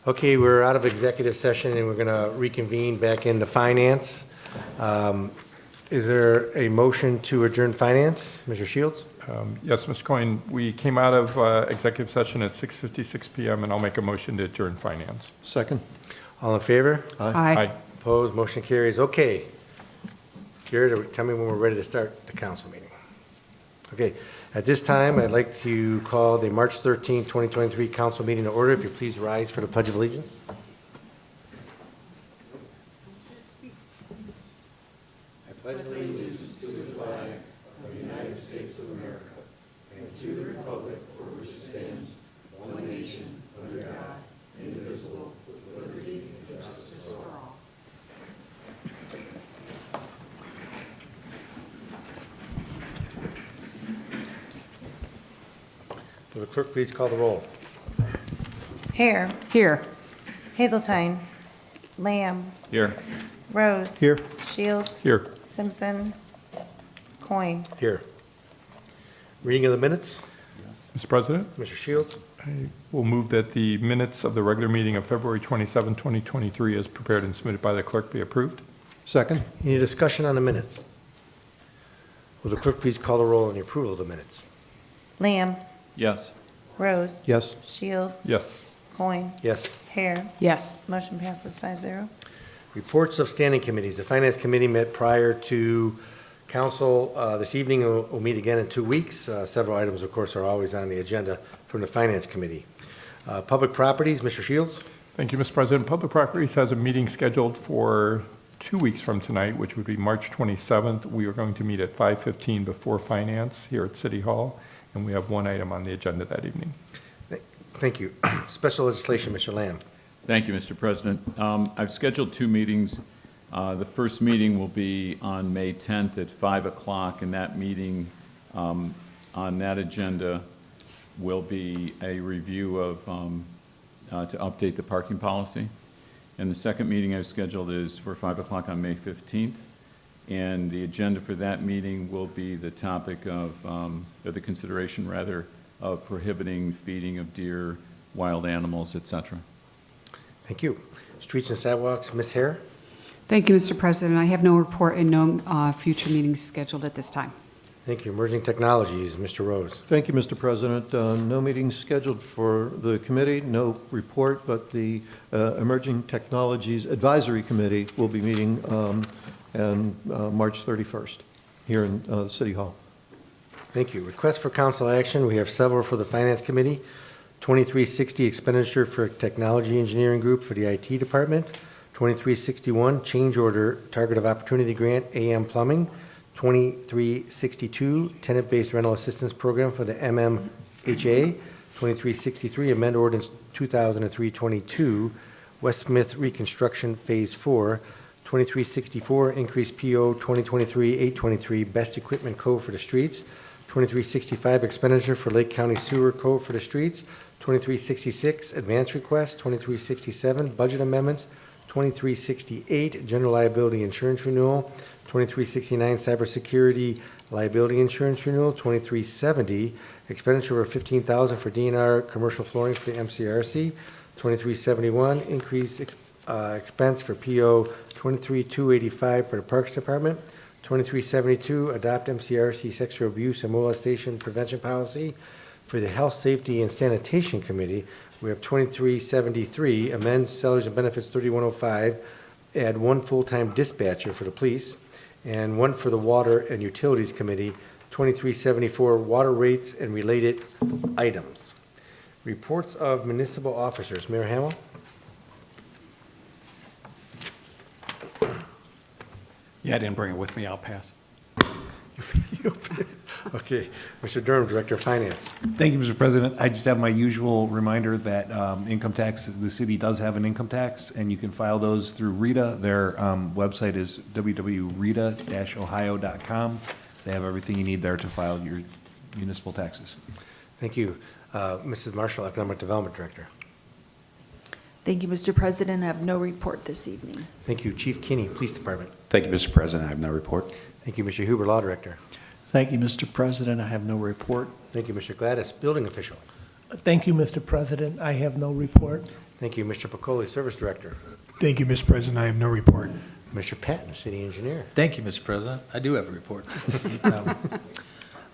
Okay, we're out of executive session and we're going to reconvene back into finance. Is there a motion to adjourn finance? Mr. Shields? Yes, Mr. Coyne, we came out of executive session at 6:56 PM, and I'll make a motion to adjourn finance. Second. All in favor? Aye. Opposed? Motion carries. Okay. Jared, tell me when we're ready to start the council meeting. Okay. At this time, I'd like to call the March 13, 2023 council meeting to order. If you please rise for the Pledge of Allegiance. I pledge allegiance to the flag of the United States of America and to the republic for which it stands, one nation, under God, indivisible, with liberty and justice for all. Will the clerk please call the roll? Hare. Here. Hazeltine. Lamb. Here. Rose. Here. Shields. Here. Simpson. Coin. Here. Reading of the minutes. Mr. President, Mr. Shields. I will move that the minutes of the regular meeting of February 27, 2023, as prepared and submitted by the clerk, be approved. Second. Any discussion on the minutes? Will the clerk please call the roll on the approval of the minutes? Lamb. Yes. Rose. Yes. Shields. Yes. Coin. Yes. Hare. Yes. Motion passes 5-0. Reports of standing committees. The Finance Committee met prior to council this evening. We'll meet again in 2 weeks. Several items, of course, are always on the agenda from the Finance Committee. Public Properties, Mr. Shields. Thank you, Mr. President. Public Properties has a meeting scheduled for 2 weeks from tonight, which would be March 27th. We are going to meet at 5:15 before Finance here at City Hall, and we have one item on the agenda that evening. Thank you. Special legislation, Mr. Lamb. Thank you, Mr. President. I've scheduled 2 meetings. The first meeting will be on May 10th at 5 o'clock, and that meeting, on that agenda, will be a review of, to update the parking policy. And the second meeting I've scheduled is for 5 o'clock on May 15th. And the agenda for that meeting will be the topic of, or the consideration, rather, of prohibiting feeding of deer, wild animals, et cetera. Thank you. Streets and Sidewalks, Ms. Hare. Thank you, Mr. President. I have no report and no future meetings scheduled at this time. Thank you. Emerging Technologies, Mr. Rose. Thank you, Mr. President. No meetings scheduled for the committee, no report, but the Emerging Technologies Advisory Committee will be meeting on March 31st here in City Hall. Thank you. Request for council action. We have several for the Finance Committee. 2360 expenditure for Technology Engineering Group for the IT Department. 2361 change order Target of Opportunity Grant AM Plumbing. 2362 tenant-based rental assistance program for the MMHA. 2363 amend ordinance 2003-22 West Smith Reconstruction Phase 4. 2364 increase PO 2023-823 Best Equipment Code for the streets. 2365 expenditure for Lake County Sewer Code for the streets. 2366 advance request. 2367 budget amendments. 2368 general liability insurance renewal. 2369 cybersecurity liability insurance renewal. 2370 expenditure of $15,000 for DNR commercial flooring for the MCRC. 2371 increase expense for PO 23285 for the Parks Department. 2372 adopt MCRC sexual abuse and molestation prevention policy for the Health, Safety, and Sanitation Committee. We have 2373 amend salaries and benefits 3105, add 1 full-time dispatcher for the police, and 1 for the Water and Utilities Committee. 2374 water rates and related items. Reports of municipal officers. Mayor Hamel. Yeah, I didn't bring it with me. I'll pass. Okay. Mr. Durham, Director of Finance. Thank you, Mr. President. I just have my usual reminder that income tax, the city does have an income tax, and you can file those through RETA. Their website is www.reta-ohio.com. They have everything you need there to file your municipal taxes. Thank you. Mrs. Marshall, Economic Development Director. Thank you, Mr. President. I have no report this evening. Thank you. Chief Kinney, Police Department. Thank you, Mr. President. I have no report. Thank you. Mr. Huber, Law Director. Thank you, Mr. President. I have no report. Thank you. Mr. Gladys, Building Official. Thank you, Mr. President. I have no report. Thank you. Mr. Pacoli, Service Director. Thank you, Mr. President. I have no report. Mr. Patton, City Engineer. Thank you, Mr. President. I do have a report.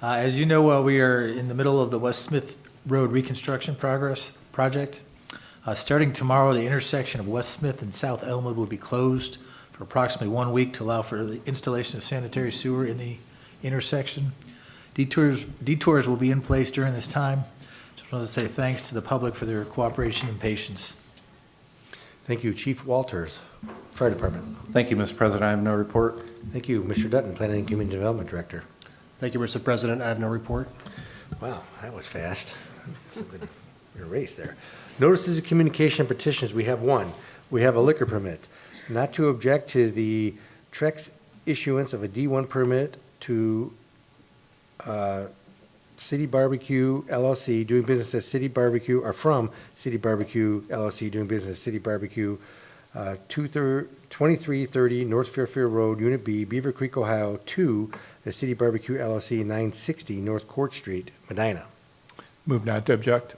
As you know, we are in the middle of the West Smith Road Reconstruction project. Starting tomorrow, the intersection of West Smith and South Elmwood will be closed for approximately 1 week to allow for the installation of sanitary sewer in the intersection. Detours will be in place during this time. Just wanted to say thanks to the public for their cooperation and patience. Thank you. Chief Walters, Fire Department. Thank you, Mr. President. I have no report. Thank you. Mr. Dutton, Planning and Community Development Director. Thank you, Mr. President. I have no report. Wow, that was fast. It's a good race there. Notices of communication and petitions, we have one. We have a liquor permit. Not to object to the Trex issuance of a D1 permit to City Barbecue LLC doing business as City Barbecue, or from City Barbecue LLC doing business as City Barbecue, 2330 North Fairfield Road, Unit B, Beaver Creek, Ohio, to the City Barbecue LLC, 960 North Court Street, Medina. Move not to object.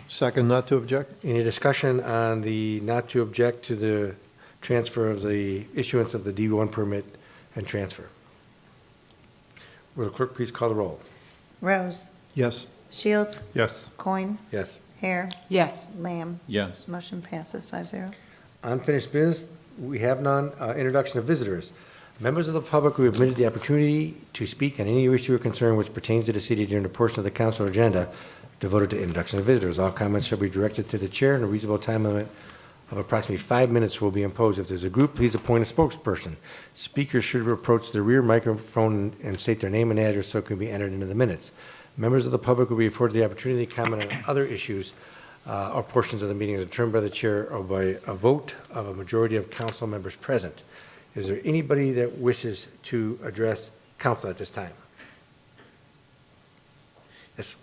Second, not to object? Any discussion on the not to object to the transfer of the issuance of the D1 permit and transfer? Will the clerk please call the roll? Rose. Yes. Shields. Yes. Coin. Yes. Hare. Yes. Lamb. Yes. Motion passes 5-0. Unfinished business, we have none. Introduction of visitors. Members of the public who have admitted the opportunity to speak on any issue or concern which pertains to the city during the portion of the council agenda devoted to introduction of visitors. All comments shall be directed to the chair, and a reasonable time limit of approximately 5 minutes will be imposed. If there's a group, please appoint a spokesperson. Speakers should approach the rear microphone and state their name and address so it can be entered into the minutes. Members of the public will be afforded the opportunity to comment on other issues or portions of the meeting as determined by the chair or by a vote of a majority of council members present. Is there anybody that wishes to address council at this time? Yes.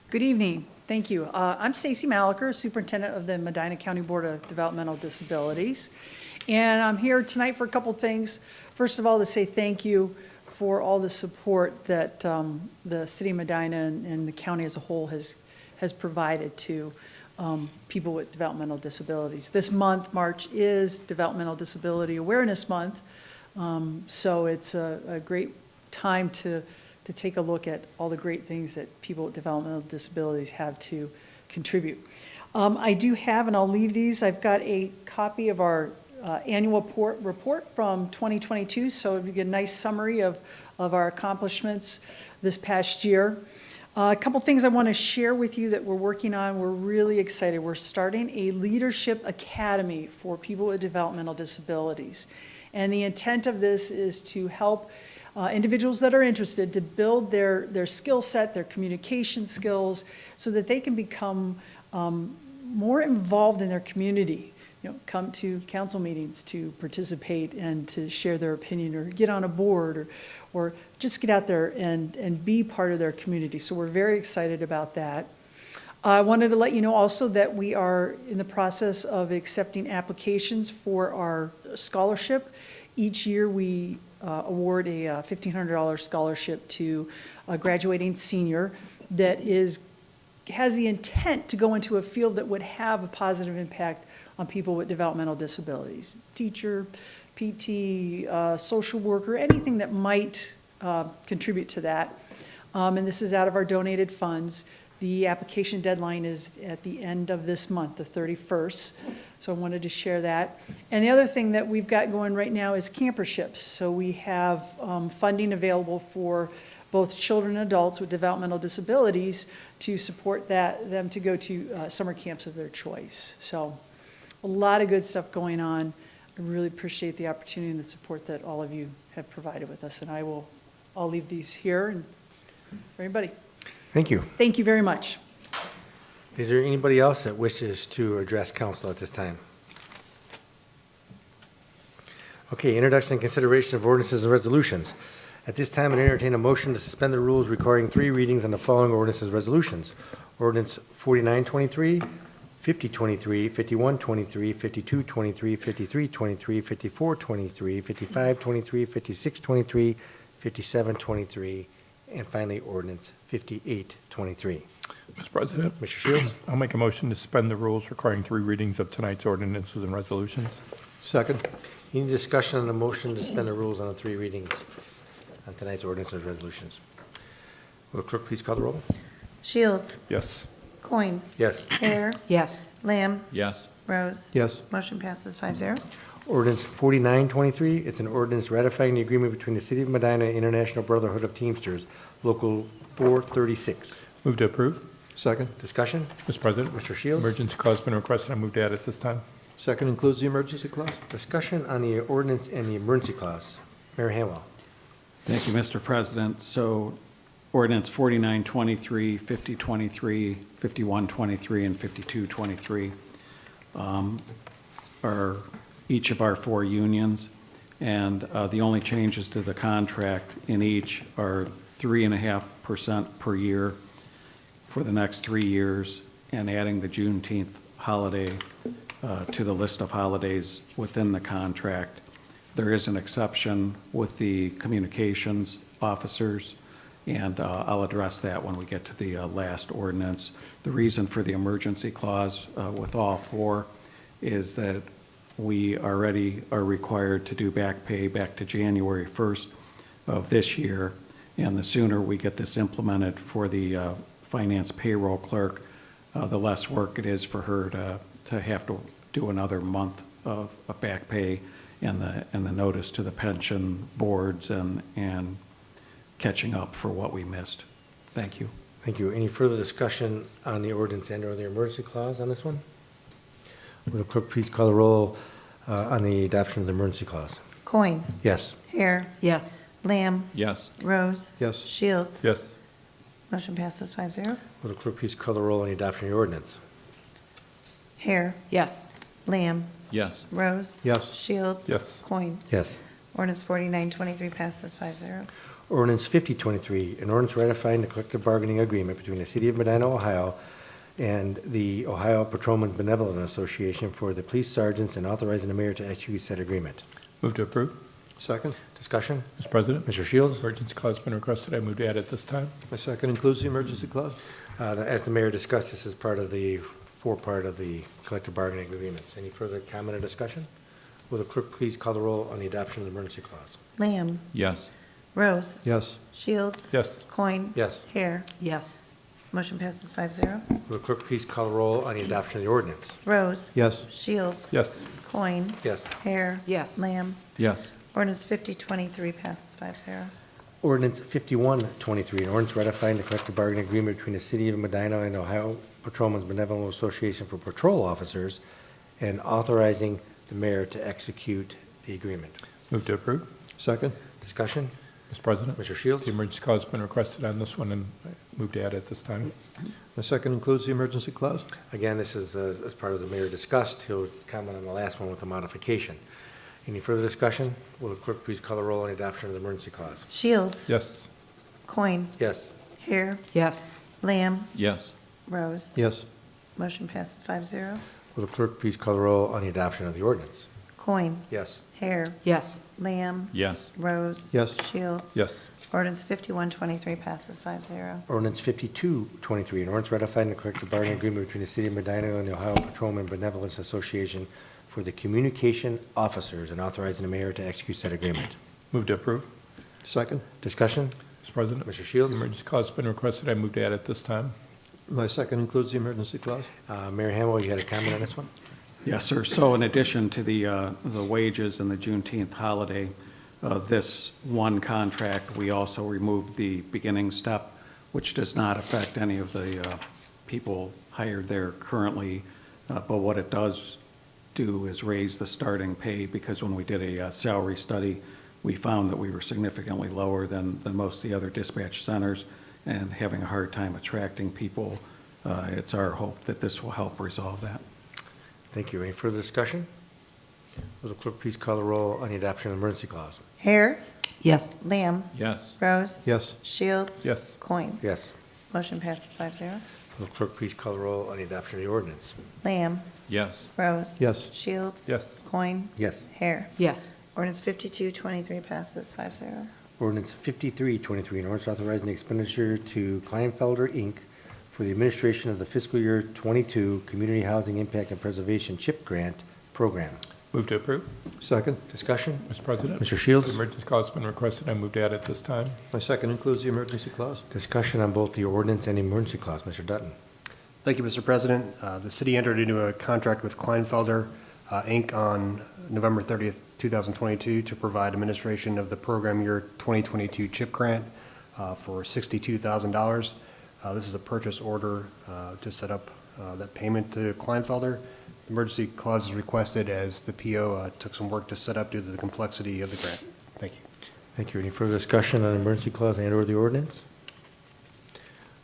Good evening. Thank you. I'm Stacy Malaker, Superintendent of the Medina County Board of Developmental Disabilities. And I'm here tonight for a couple things. First of all, to say thank you for all the support that the city of Medina and the county as a whole has provided to people with developmental disabilities. This month, March, is Developmental Disability Awareness Month. So it's a great time to take a look at all the great things that people with developmental disabilities have to contribute. I do have, and I'll leave these, I've got a copy of our annual report from 2022, so you get a nice summary of our accomplishments this past year. A couple things I want to share with you that we're working on. We're really excited. We're starting a leadership academy for people with developmental disabilities. And the intent of this is to help individuals that are interested to build their skill set, their communication skills, so that they can become more involved in their community. You know, come to council meetings to participate and to share their opinion, or get on a board, or just get out there and be part of their community. So we're very excited about that. I wanted to let you know also that we are in the process of accepting applications for our scholarship. Each year we award a $1,500 scholarship to a graduating senior that has the intent to go into a field that would have a positive impact on people with developmental disabilities. Teacher, PT, social worker, anything that might contribute to that. And this is out of our donated funds. The application deadline is at the end of this month, the 31st. So I wanted to share that. And the other thing that we've got going right now is camperships. So we have funding available for both children and adults with developmental disabilities to support them to go to summer camps of their choice. So a lot of good stuff going on. I really appreciate the opportunity and the support that all of you have provided with us. And I'll leave these here and for anybody. Thank you. Thank you very much. Is there anybody else that wishes to address council at this time? Okay, introduction and consideration of ordinances and resolutions. At this time, I entertain a motion to suspend the rules requiring 3 readings on the following ordinances and resolutions. Ordinance 4923, 5023, 5123, 5223, 5323, 5423, 5523, 5623, 5723, And finally, ordinance 5823. Mr. President, Mr. Shields? I'll make a motion to suspend the rules requiring 3 readings of tonight's ordinances and resolutions. Second. Any discussion on the motion to suspend the rules on the 3 readings on tonight's ordinances and resolutions? Will the clerk please call the roll? Shields. Yes. Coin. Yes. Hare. Yes. Lamb. Yes. Rose. Yes. Motion passes 5-0. Ordinance 4923, it's an ordinance ratifying the agreement between the City of Medina and International Brotherhood of Teamsters, Local 436. Move to approve. Second. Discussion? Mr. President. Mr. Shields? Emergency clause has been requested. I move to add it this time. Second includes the emergency clause? Discussion on the ordinance and the emergency clause. Mayor Hamwell. Thank you, Mr. President. So ordinance 4923, 5023, 5123, and 5223 are each of our 4 unions, and the only changes to the contract in each are 3.5% per year for the next 3 years, and adding the Juneteenth holiday to the list of holidays within the contract. There is an exception with the communications officers, and I'll address that when we get to the last ordinance. The reason for the emergency clause with all 4 is that we already are required to do back pay back to January 1st of this year, and the sooner we get this implemented for the finance payroll clerk, the less work it is for her to have to do another month of back pay and the notice to the pension boards and catching up for what we missed. Thank you. Thank you. Any further discussion on the ordinance and or the emergency clause on this one? Will the clerk please call the roll on the adoption of the emergency clause? Coin. Yes. Hare. Yes. Lamb. Yes. Rose. Yes. Shields. Yes. Motion passes 5-0. Will the clerk please call the roll on the adoption of the ordinance? Hare. Yes. Lamb. Yes. Rose. Yes. Shields. Yes. Coin. Yes. Ordinance 4923 passes 5-0. Ordinance 5023, an ordinance ratifying the collective bargaining agreement between the City of Medina, Ohio, and the Ohio Patrolmen's Benevolent Association for the police sergeants and authorizing the mayor to execute said agreement. Move to approve. Second. Discussion? Mr. President. Mr. Shields? Emergency clause has been requested. I move to add it this time. My second includes the emergency clause? As the mayor discussed, this is part of the 4-part of the collective bargaining agreements. Any further comment or discussion? Will the clerk please call the roll on the adoption of the emergency clause? Lamb. Yes. Rose. Yes. Shields. Yes. Coin. Yes. Hare. Yes. Motion passes 5-0. Will the clerk please call the roll on the adoption of the ordinance? Rose. Yes. Shields. Yes. Coin. Yes. Hare. Yes. Lamb. Yes. Ordinance 5023 passes 5-0. Ordinance 5123, an ordinance ratifying the collective bargaining agreement between the City of Medina and Ohio Patrolmen's Benevolent Association for patrol officers and authorizing the mayor to execute the agreement. Move to approve. Second. Discussion? Mr. President. Mr. Shields? The emergency clause has been requested on this one, and I move to add it this time. My second includes the emergency clause? Again, this is as part of the mayor discussed. He'll comment on the last one with the modification. Any further discussion? Will the clerk please call the roll on the adoption of the emergency clause? Shields. Yes. Coin. Yes. Hare. Yes. Lamb. Yes. Rose. Yes. Motion passes 5-0. Will the clerk please call the roll on the adoption of the ordinance? Coin. Yes. Hare. Yes. Lamb. Yes. Rose. Yes. Shields. Yes. Ordinance 5123 passes 5-0. Ordinance 5223, an ordinance ratifying the collective bargaining agreement between the City of Medina and the Ohio Patrolmen Benevolence Association for the communication officers and authorizing the mayor to execute said agreement. Move to approve. Second. Discussion? Mr. President. Mr. Shields? The emergency clause has been requested. I move to add it this time. My second includes the emergency clause? Mayor Hamwell, you had a comment on this one? Yes, sir. So in addition to the wages and the Juneteenth holiday, this one contract, we also removed the beginning step, which does not affect any of the people hired there currently. But what it does do is raise the starting pay, because when we did a salary study, we found that we were significantly lower than most of the other dispatch centers and having a hard time attracting people. It's our hope that this will help resolve that. Thank you. Any further discussion? Will the clerk please call the roll on the adoption of the emergency clause? Hare. Yes. Lamb. Yes. Rose. Yes. Shields. Yes. Coin. Yes. Motion passes 5-0. Will the clerk please call the roll on the adoption of the ordinance? Lamb. Yes. Rose. Yes. Shields. Yes. Coin. Yes. Hare. Yes. Ordinance 5223 passes 5-0. Ordinance 5323, an ordinance authorizing the expenditure to Kleinfelder, Inc. for the administration of the fiscal year 22 Community Housing Impact and Preservation CHIP Grant Program. Move to approve. Second. Discussion? Mr. President. Mr. Shields? The emergency clause has been requested. I move to add it this time. My second includes the emergency clause. Discussion on both the ordinance and emergency clause. Mr. Dutton? Thank you, Mr. President. The city entered into a contract with Kleinfelder, Inc. on November 30th, 2022 to provide administration of the program year 2022 CHIP grant for $62,000. This is a purchase order to set up that payment to Kleinfelder. The emergency clause is requested as the PO took some work to set up due to the complexity of the grant. Thank you. Thank you. Any further discussion on emergency clause and/or the ordinance?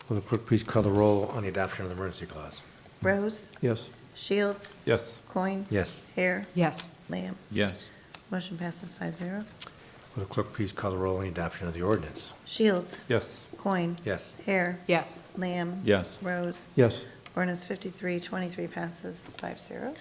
Will the clerk please call the roll on the adoption of the emergency clause? Rose, Yes. Shields, Yes. Coin, Yes. Hare, Yes. Lamb. Yes. Motion passes 5-0. Will the clerk please call the roll on the adoption of the ordinance? Shields, Yes. Coin, Yes. Hare, Yes. Lamb. Yes. Rose. Yes. Ordinance 5323 passes 5-0.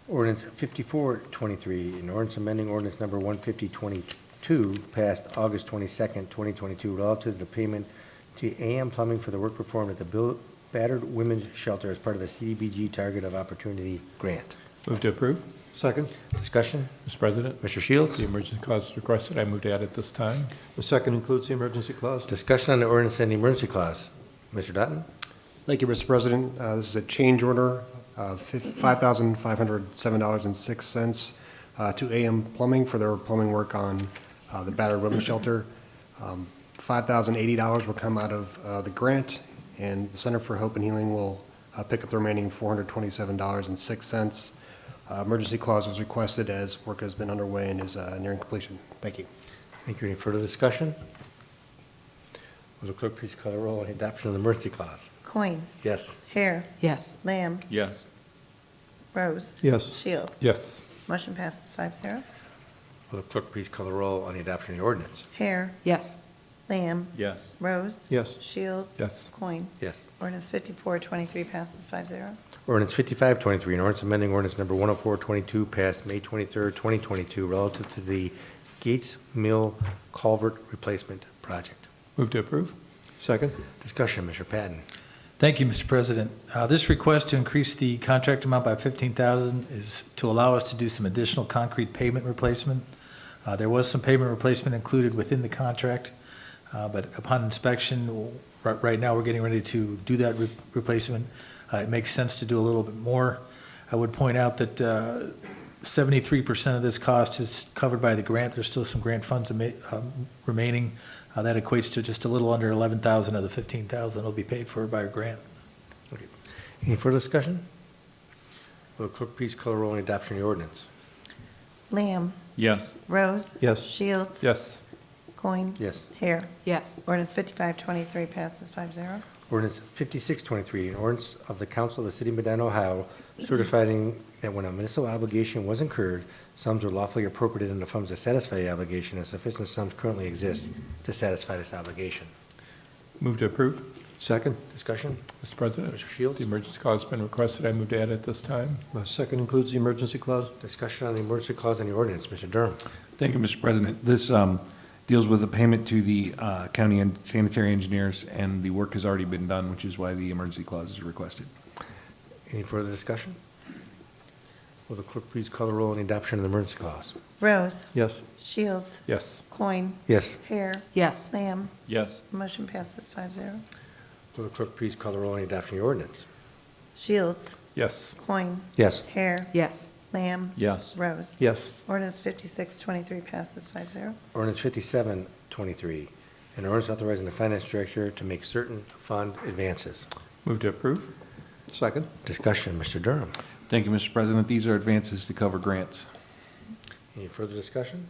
Ordinance 5423, an ordinance amending ordinance number 15022, passed August 22nd, 2022, relative to the payment to AM Plumbing for the work performed at the Battered Women's Shelter as part of the CDBG Target of Opportunity Grant. Move to approve. Second. Discussion? Mr. President. Mr. Shields? The emergency clause is requested. I move to add it this time. The second includes the emergency clause. Discussion on the ordinance and the emergency clause. Mr. Dutton? Thank you, Mr. President. This is a change order of $5,507.06 to AM Plumbing for their plumbing work on the Battered Women's Shelter. $5,080 will come out of the grant, and the Center for Hope and Healing will pick up the remaining $427.06. Emergency clause was requested as work has been underway and is nearing completion. Thank you. Thank you. Any further discussion? Will the clerk please call the roll on the adoption of the emergency clause? Coin, Yes. Hare, Yes. Lamb. Yes. Rose. Yes. Shields. Yes. Motion passes 5-0. Will the clerk please call the roll on the adoption of the ordinance? Hare, Yes. Lamb. Yes. Rose. Yes. Shields. Yes. Coin. Yes. Ordinance 5423 passes 5-0. Ordinance 5523, an ordinance amending ordinance number 10422, passed May 23rd, 2022, relative to the Gates Mill Culvert Replacement Project. Move to approve. Second. Discussion, Mr. Patton. Thank you, Mr. President. This request to increase the contract amount by $15,000 is to allow us to do some additional concrete pavement replacement. There was some pavement replacement included within the contract, but upon inspection, right now, we're getting ready to do that replacement. It makes sense to do a little bit more. I would point out that 73% of this cost is covered by the grant. There's still some grant funds remaining. That equates to just a little under $11,000 of the $15,000 will be paid for by a grant. Okay. Any further discussion? Will the clerk please call the roll on the adoption of the ordinance? Lamb. Yes. Rose. Yes. Shields. Yes. Coin. Yes. Hare. Yes. Ordinance 5523 passes 5-0. Ordinance 5623, an ordinance of the Council of the City of Medina, Ohio, certifying that when a municipal obligation was incurred, sums were lawfully appropriated in the funds to satisfy the obligation, and sufficient sums currently exist to satisfy this obligation. Move to approve. Second. Discussion? Mr. President. Mr. Shields? The emergency clause has been requested. I move to add it this time. My second includes the emergency clause. Discussion on the emergency clause and the ordinance. Mr. Durham. Thank you, Mr. President. This deals with the payment to the county and sanitary engineers, and the work has already been done, which is why the emergency clause is requested. Any further discussion? Will the clerk please call the roll on the adoption of the emergency clause? Rose. Yes. Shields. Yes. Coin. Yes. Hare. Yes. Lamb. Yes. Motion passes 5-0. Will the clerk please call the roll on the adoption of the ordinance? Shields. Yes. Coin. Yes. Hare. Yes. Lamb. Yes. Rose. Yes. Ordinance 5623 passes 5-0. Ordinance 5723, an ordinance authorizing the finance director to make certain fund advances. Move to approve. Second. Discussion, Mr. Durham. Thank you, Mr. President. These are advances to cover grants. Any further discussion?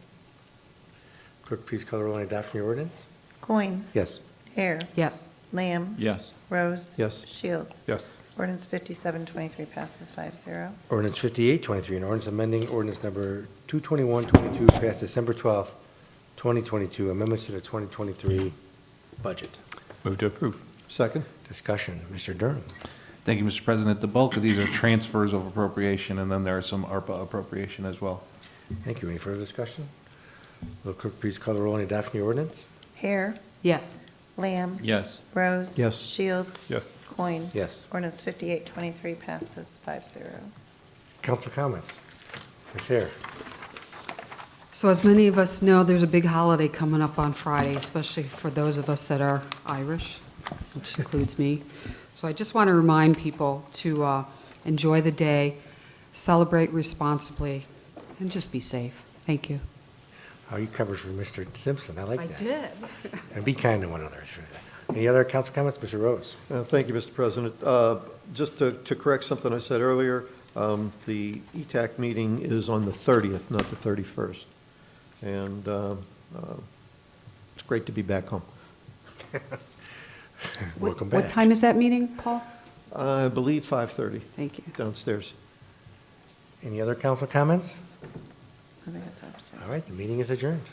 Clerk, please call the roll on the adoption of the ordinance. Coin. Yes. Hare. Yes. Lamb. Yes. Rose. Yes. Shields. Yes. Ordinance 5723 passes 5-0. Ordinance 5823, an ordinance amending ordinance number 22122, passed December 12th, 2022, amendments to the 2023 budget. Move to approve. Second. Discussion, Mr. Durham. Thank you, Mr. President. The bulk of these are transfers of appropriation, and then there are some ARPA appropriation as well. Thank you. Any further discussion? Will clerk please call the roll on adoption of the ordinance? Hare, Yes. Lamb. Yes. Rose. Yes. Shields. Yes. Coin. Yes. Ordinance 5823 passes 5-0. Council comments? Ms. Hare? So as many of us know, there's a big holiday coming up on Friday, especially for those of us that are Irish, which includes me. So I just want to remind people to enjoy the day, celebrate responsibly, and just be safe. Thank you. Oh, you covered for Mr. Simpson. I like that. did. And be kind to one another. Any other council comments? Mr. Rose? Thank you, Mr. President. Just to correct something I said earlier, the ETAC meeting is on the 30th, not the 31st. And it's great to be back home. Welcome back. What time is that meeting, Paul? I believe 5:30 Thank you. downstairs. Any other council comments? I think that's upstairs. All right, the meeting is adjourned.